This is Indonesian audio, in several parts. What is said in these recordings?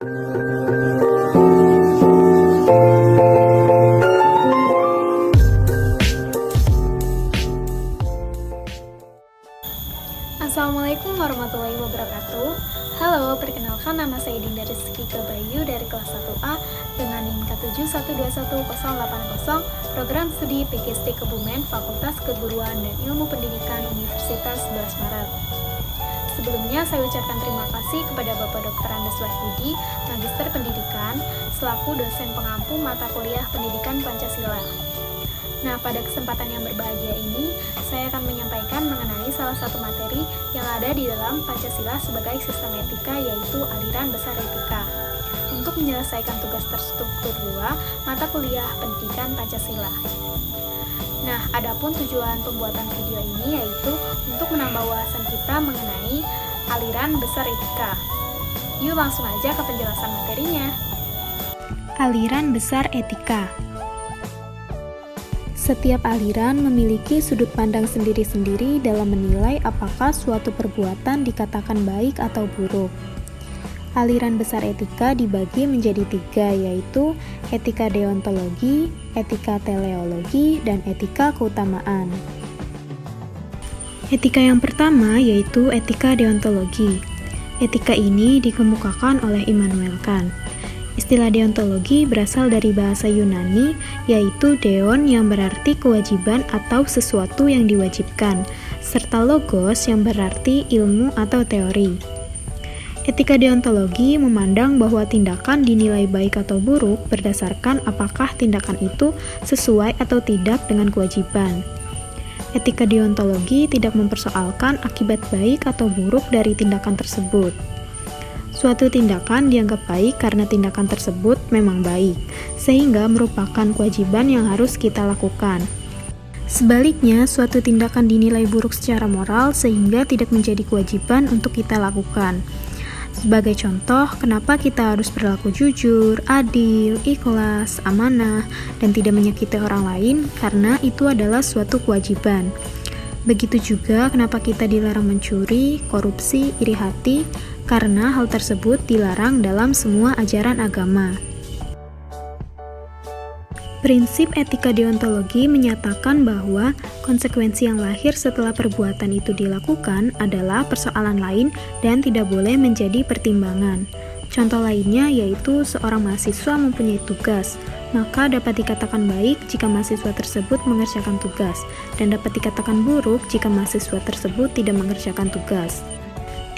Assalamualaikum warahmatullahi wabarakatuh. Halo, perkenalkan nama saya Dinda Rizky Kebayu dari kelas 1A dengan NIM K7121080, program studi PGSD Kebumen, Fakultas Keguruan dan Ilmu Pendidikan Universitas 11 Maret. Sebelumnya saya ucapkan terima kasih kepada Bapak Dr. Andes Wahyudi, Magister Pendidikan, selaku dosen pengampu mata kuliah Pendidikan Pancasila. Nah, pada kesempatan yang berbahagia ini, saya akan menyampaikan mengenai salah satu materi yang ada di dalam Pancasila sebagai sistem etika, yaitu aliran besar etika. Untuk menyelesaikan tugas terstruktur 2, mata kuliah Pendidikan Pancasila. Nah, adapun tujuan pembuatan video ini yaitu untuk menambah wawasan kita mengenai aliran besar etika. Yuk langsung aja ke penjelasan materinya. Aliran besar etika. Setiap aliran memiliki sudut pandang sendiri-sendiri dalam menilai apakah suatu perbuatan dikatakan baik atau buruk. Aliran besar etika dibagi menjadi 3, yaitu etika deontologi, etika teleologi, dan etika keutamaan. Etika yang pertama yaitu etika deontologi. Etika ini dikemukakan oleh Immanuel Kant. Istilah deontologi berasal dari bahasa Yunani, yaitu deon yang berarti kewajiban atau sesuatu yang diwajibkan, serta logos yang berarti ilmu atau teori. Etika deontologi memandang bahwa tindakan dinilai baik atau buruk berdasarkan apakah tindakan itu sesuai atau tidak dengan kewajiban. Etika deontologi tidak mempersoalkan akibat baik atau buruk dari tindakan tersebut. Suatu tindakan dianggap baik karena tindakan tersebut memang baik, sehingga merupakan kewajiban yang harus kita lakukan. Sebaliknya, suatu tindakan dinilai buruk secara moral sehingga tidak menjadi kewajiban untuk kita lakukan. Sebagai contoh, kenapa kita harus berlaku jujur, adil, ikhlas, amanah, dan tidak menyakiti orang lain, karena itu adalah suatu kewajiban. Begitu juga kenapa kita dilarang mencuri, korupsi, iri hati, karena hal tersebut dilarang dalam semua ajaran agama. Prinsip etika deontologi menyatakan bahwa konsekuensi yang lahir setelah perbuatan itu dilakukan adalah persoalan lain dan tidak boleh menjadi pertimbangan. Contoh lainnya yaitu seorang mahasiswa mempunyai tugas, maka dapat dikatakan baik jika mahasiswa tersebut mengerjakan tugas, dan dapat dikatakan buruk jika mahasiswa tersebut tidak mengerjakan tugas.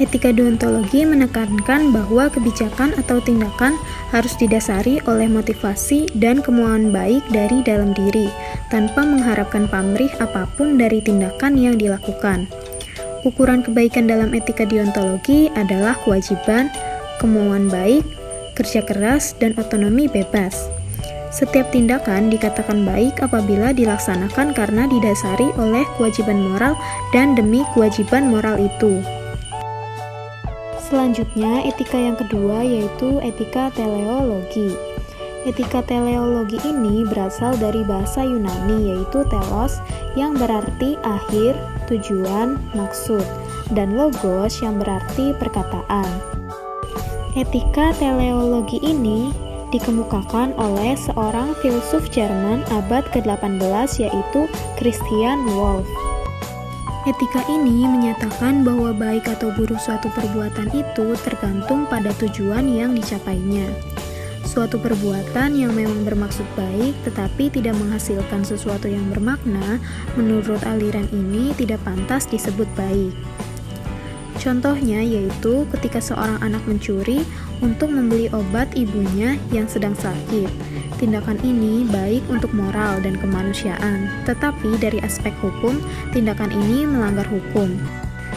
Etika deontologi menekankan bahwa kebijakan atau tindakan harus didasari oleh motivasi dan kemauan baik dari dalam diri, tanpa mengharapkan pamrih apapun dari tindakan yang dilakukan. Ukuran kebaikan dalam etika deontologi adalah kewajiban, kemauan baik, kerja keras, dan otonomi bebas. Setiap tindakan dikatakan baik apabila dilaksanakan karena didasari oleh kewajiban moral dan demi kewajiban moral itu. Selanjutnya, etika yang kedua yaitu etika teleologi. Etika teleologi ini berasal dari bahasa Yunani yaitu telos yang berarti akhir, tujuan, maksud, dan logos yang berarti perkataan. Etika teleologi ini dikemukakan oleh seorang filsuf Jerman abad ke-18 yaitu Christian Wolff. Etika ini menyatakan bahwa baik atau buruk suatu perbuatan itu tergantung pada tujuan yang dicapainya. Suatu perbuatan yang memang bermaksud baik tetapi tidak menghasilkan sesuatu yang bermakna, menurut aliran ini tidak pantas disebut baik. Contohnya yaitu ketika seorang anak mencuri untuk membeli obat ibunya yang sedang sakit. Tindakan ini baik untuk moral dan kemanusiaan, tetapi dari aspek hukum, tindakan ini melanggar hukum.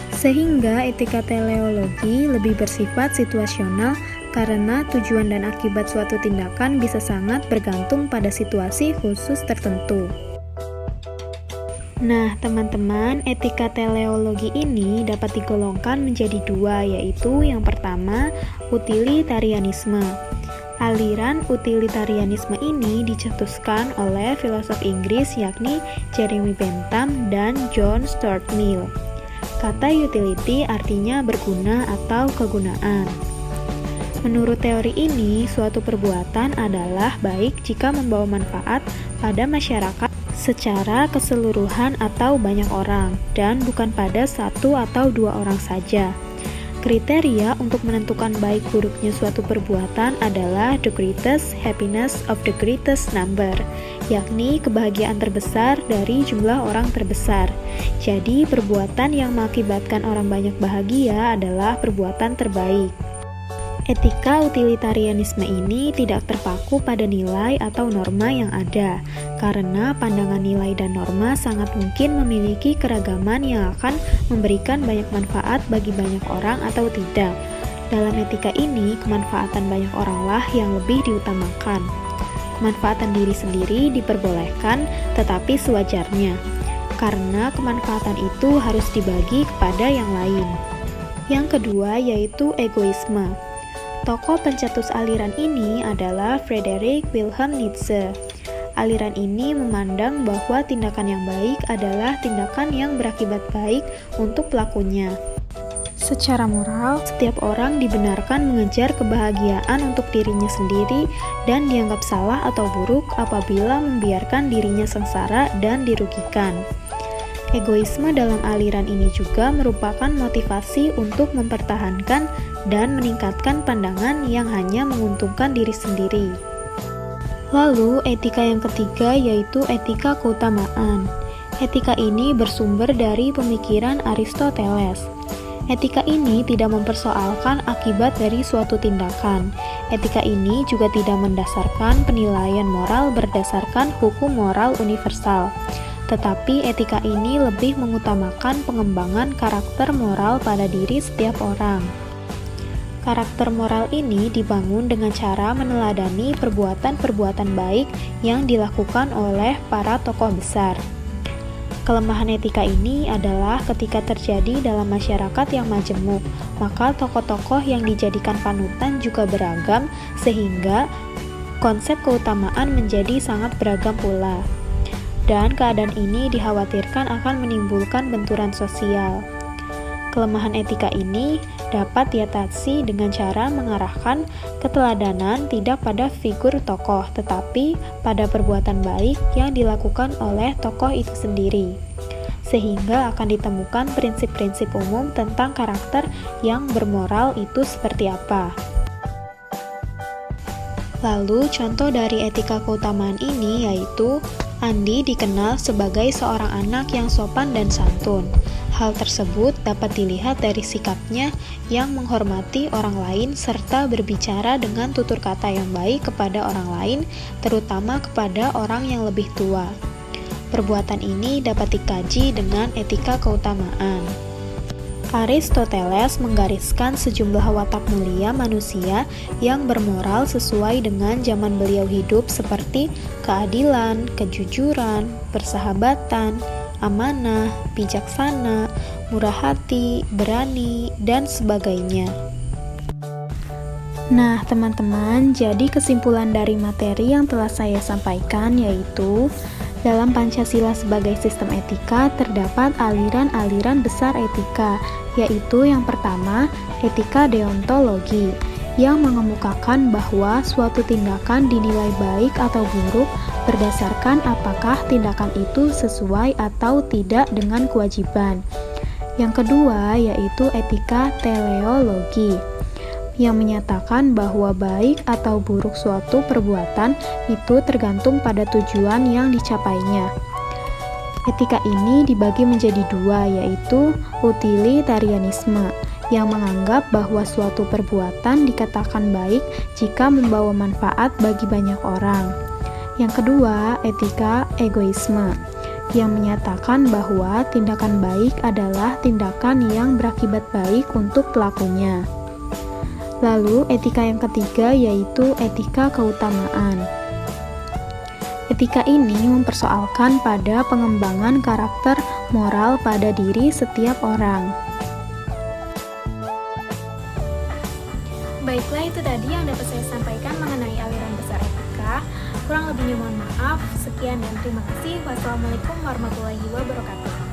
Sehingga etika teleologi lebih bersifat situasional karena tujuan dan akibat suatu tindakan bisa sangat bergantung pada situasi khusus tertentu. Nah, teman-teman, etika teleologi ini dapat digolongkan menjadi 2, yaitu yang pertama, utilitarianisme. Aliran utilitarianisme ini dicetuskan oleh filosof Inggris yakni Jeremy Bentham dan John Stuart Mill. Kata utility artinya berguna atau kegunaan. Menurut teori ini, suatu perbuatan adalah baik jika membawa manfaat pada masyarakat secara keseluruhan atau banyak orang, dan bukan pada satu atau dua orang saja. Kriteria untuk menentukan baik buruknya suatu perbuatan adalah the greatest happiness of the greatest number, yakni kebahagiaan terbesar dari jumlah orang terbesar. Jadi, perbuatan yang mengakibatkan orang banyak bahagia adalah perbuatan terbaik. Etika utilitarianisme ini tidak terpaku pada nilai atau norma yang ada, karena pandangan nilai dan norma sangat mungkin memiliki keragaman yang akan memberikan banyak manfaat bagi banyak orang atau tidak. Dalam etika ini, kemanfaatan banyak oranglah yang lebih diutamakan. Kemanfaatan diri sendiri diperbolehkan, tetapi sewajarnya, karena kemanfaatan itu harus dibagi kepada yang lain. Yang kedua yaitu egoisme. Tokoh pencetus aliran ini adalah Friedrich Wilhelm Nietzsche. Aliran ini memandang bahwa tindakan yang baik adalah tindakan yang berakibat baik untuk pelakunya. Secara moral, setiap orang dibenarkan mengejar kebahagiaan untuk dirinya sendiri dan dianggap salah atau buruk apabila membiarkan dirinya sengsara dan dirugikan. Egoisme dalam aliran ini juga merupakan motivasi untuk mempertahankan dan meningkatkan pandangan yang hanya menguntungkan diri sendiri. Lalu, etika yang ketiga yaitu etika keutamaan. Etika ini bersumber dari pemikiran Aristoteles. Etika ini tidak mempersoalkan akibat dari suatu tindakan. Etika ini juga tidak mendasarkan penilaian moral berdasarkan hukum moral universal. Tetapi etika ini lebih mengutamakan pengembangan karakter moral pada diri setiap orang. Karakter moral ini dibangun dengan cara meneladani perbuatan-perbuatan baik yang dilakukan oleh para tokoh besar. Kelemahan etika ini adalah ketika terjadi dalam masyarakat yang majemuk, maka tokoh-tokoh yang dijadikan panutan juga beragam, sehingga konsep keutamaan menjadi sangat beragam pula. Dan keadaan ini dikhawatirkan akan menimbulkan benturan sosial. Kelemahan etika ini dapat diatasi dengan cara mengarahkan keteladanan tidak pada figur tokoh, tetapi pada perbuatan baik yang dilakukan oleh tokoh itu sendiri. Sehingga akan ditemukan prinsip-prinsip umum tentang karakter yang bermoral itu seperti apa. Lalu contoh dari etika keutamaan ini yaitu Andi dikenal sebagai seorang anak yang sopan dan santun. Hal tersebut dapat dilihat dari sikapnya yang menghormati orang lain serta berbicara dengan tutur kata yang baik kepada orang lain, terutama kepada orang yang lebih tua. Perbuatan ini dapat dikaji dengan etika keutamaan. Aristoteles menggariskan sejumlah watak mulia manusia yang bermoral sesuai dengan zaman beliau hidup seperti keadilan, kejujuran, persahabatan, amanah, bijaksana, murah hati, berani, dan sebagainya. Nah, teman-teman, jadi kesimpulan dari materi yang telah saya sampaikan yaitu dalam Pancasila sebagai sistem etika terdapat aliran-aliran besar etika, yaitu yang pertama, etika deontologi, yang mengemukakan bahwa suatu tindakan dinilai baik atau buruk berdasarkan apakah tindakan itu sesuai atau tidak dengan kewajiban. Yang kedua, yaitu etika teleologi, yang menyatakan bahwa baik atau buruk suatu perbuatan itu tergantung pada tujuan yang dicapainya. Etika ini dibagi menjadi dua, yaitu utilitarianisme, yang menganggap bahwa suatu perbuatan dikatakan baik jika membawa manfaat bagi banyak orang. Yang kedua, etika egoisme, yang menyatakan bahwa tindakan baik adalah tindakan yang berakibat baik untuk pelakunya. Lalu, etika yang ketiga yaitu etika keutamaan. Etika ini mempersoalkan pada pengembangan karakter moral pada diri setiap orang. Baiklah, itu tadi yang dapat saya sampaikan mengenai aliran besar etika. Kurang lebihnya mohon maaf. Sekian dan terima kasih. Wassalamualaikum warahmatullahi wabarakatuh.